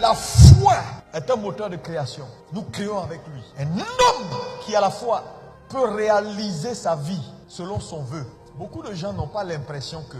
La foi est un moteur de création. Nous créons avec lui. Un homme qui a la foi peut réaliser sa vie selon son vœu. Beaucoup de gens n'ont pas l'impression que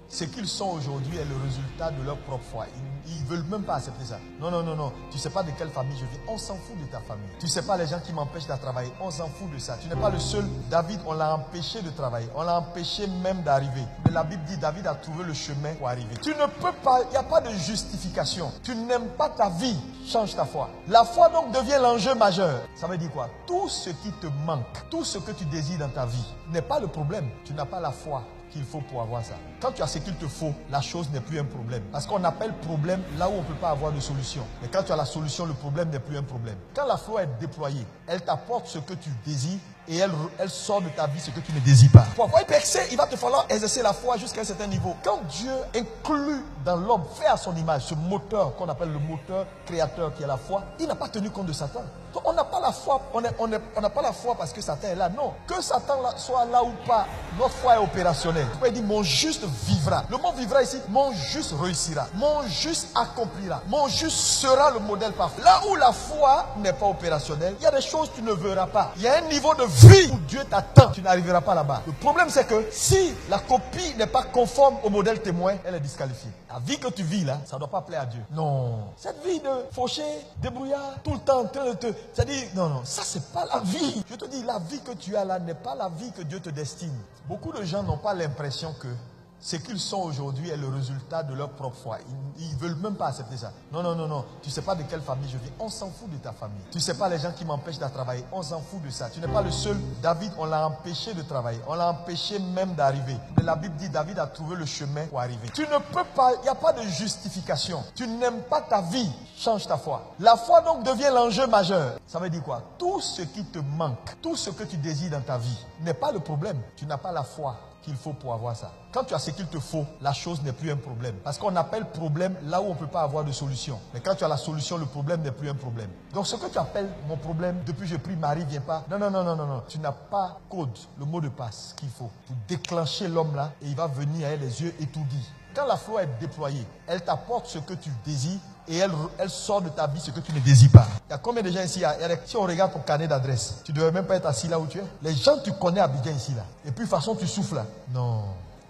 ce qu'ils sont aujourd'hui est le résultat de leur propre foi. Ils ne veulent même pas accepter ça. Non, non, non, non. Tu ne sais pas de quelle famille je viens. On s'en fout de ta famille. Tu ne sais pas les gens qui m'empêchent de travailler. On s'en fout de ça. Tu n'es pas le seul. David, on l'a empêché de travailler. On l'a empêché même d'arriver. Mais la Bible dit David a trouvé le chemin pour arriver. Tu ne peux pas, il n'y a pas de justification. Tu n'aimes pas ta vie, change ta foi. La foi donc devient l'enjeu majeur. Ça veut dire quoi? Tout ce qui te manque, tout ce que tu désires dans ta vie n'est pas le problème. Tu n'as pas la foi qu'il faut pour avoir ça. Quand tu as ce qu'il te faut, la chose n'est plus un problème. Parce qu'on appelle problème là où on ne peut pas avoir de solution. Mais quand tu as la solution, le problème n'est plus un problème. Quand la foi est déployée, elle t'apporte ce que tu désires et elle sort de ta vie ce que tu ne désires pas. Pour pouvoir percer, il va te falloir exercer la foi jusqu'à un certain niveau. Quand Dieu inclut dans l'homme, fait à son image, ce moteur qu'on appelle le moteur créateur qui est la foi, il n'a pas tenu compte de Satan. Donc on n'a pas la foi, on n'a pas la foi parce que Satan est là. Non, que Satan soit là ou pas, notre foi est opérationnelle. Tu peux dire mon juste vivra. Le mot vivra ici, mon juste réussira. Mon juste accomplira. Mon juste sera le modèle parfait. Là où la foi n'est pas opérationnelle, il y a des choses que tu ne verras pas. Il y a un niveau de vie où Dieu t'attend. Tu n'arriveras pas là-bas. Le problème c'est que si la copie n'est pas conforme au modèle témoin, elle est disqualifiée. La vie que tu vis là, ça ne doit pas plaire à Dieu. Non. Cette vie de fauché, débrouillard, tout le temps en train de te... C'est-à-dire, non, non, ça c'est pas la vie. Je te dis, la vie que tu as là n'est pas la vie que Dieu te destine. Beaucoup de gens n'ont pas l'impression que ce qu'ils sont aujourd'hui est le résultat de leur propre foi. Ils ne veulent même pas accepter ça. Non, non, non, non. Tu ne sais pas de quelle famille je viens. On s'en fout de ta famille. Tu ne sais pas les gens qui m'empêchent de travailler. On s'en fout de ça. Tu n'es pas le seul. David, on l'a empêché de travailler. On l'a empêché même d'arriver. Mais la Bible dit David a trouvé le chemin pour arriver. Tu ne peux pas, il n'y a pas de justification. Tu n'aimes pas ta vie, change ta foi. La foi donc devient l'enjeu majeur. Ça veut dire quoi? Tout ce qui te manque, tout ce que tu désires dans ta vie n'est pas le problème. Tu n'as pas la foi qu'il faut pour avoir ça. Quand tu as ce qu'il te faut, la chose n'est plus un problème. Parce qu'on appelle problème là où on ne peut pas avoir de solution. Mais quand tu as la solution, le problème n'est plus un problème. Donc ce que tu appelles mon problème, depuis je prie, Marie vient pas. Non, non, non, non, non, non. Tu n'as pas code, le mot de passe qu'il faut pour déclencher l'homme là et il va venir avec les yeux étourdis. Quand la foi est déployée, elle t'apporte ce que tu désires et elle sort de ta vie ce que tu ne désires pas. Il y a combien de gens ici? Si on regarde ton carnet d'adresse, tu ne devrais même pas être assis là où tu es. Les gens que tu connais habitent ici là. Et puis de toute façon tu souffles là. Non.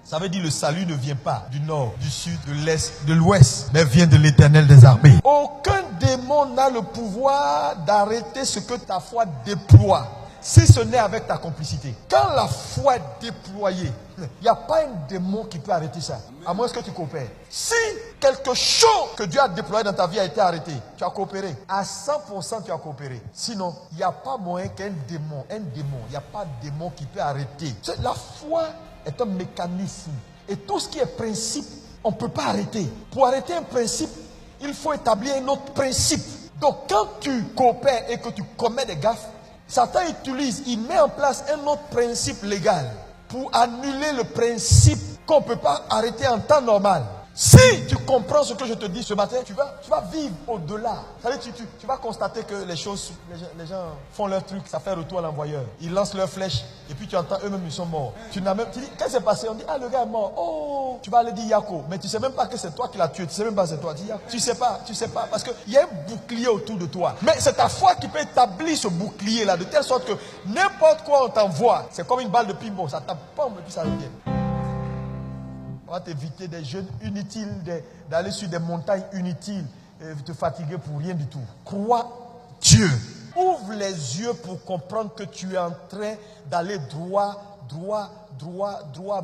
Ça veut dire le salut ne vient pas du nord, du sud, de l'est, de l'ouest, mais vient de l'Éternel des armées. Aucun démon n'a le pouvoir d'arrêter ce que ta foi déploie, si ce n'est avec ta complicité. Quand la foi est déployée, il n'y a pas un démon qui peut arrêter ça, à moins que tu coopères. Si quelque chose que Dieu a déployé dans ta vie a été arrêté, tu as coopéré. À 100% tu as coopéré. Sinon, il n'y a pas moyen qu'un démon, il n'y a pas de démon qui peut arrêter. La foi est un mécanisme. Et tout ce qui est principe, on ne peut pas arrêter. Pour arrêter un principe, il faut établir un autre principe. Donc quand tu coopères et que tu commets des gaffes, Satan il met en place un autre principe légal pour annuler le principe qu'on ne peut pas arrêter en temps normal. Si tu comprends ce que je te dis ce matin, tu vas vivre au-delà. Tu vas constater que les gens font leur truc, ça fait retour à l'envoyeur. Ils lancent leurs flèches et puis tu entends eux-mêmes ils sont morts. Tu dis, qu'est-ce qui s'est passé? On dit, ah le gars est mort. Oh, tu vas aller dire Yako. Mais tu ne sais même pas que c'est toi qui l'as tué. Tu ne sais même pas que c'est toi. Tu sais pas. Parce qu'il y a un bouclier autour de toi. Mais c'est ta foi qui peut établir ce bouclier-là de telle sorte que n'importe quoi on t'envoie. C'est comme une balle de pinball. Ça tape, pom, et puis ça revient. On va t'éviter des jeûnes inutiles, d'aller sur des montagnes inutiles, te fatiguer pour rien du tout. Crois Dieu. Ouvre les yeux pour comprendre que tu es en train d'aller droit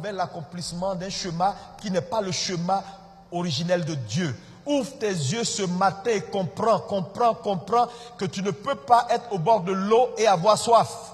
vers l'accomplissement d'un chemin qui n'est pas le chemin originel de Dieu. Ouvre tes yeux ce matin et comprends que tu ne peux pas être au bord de l'eau et avoir soif.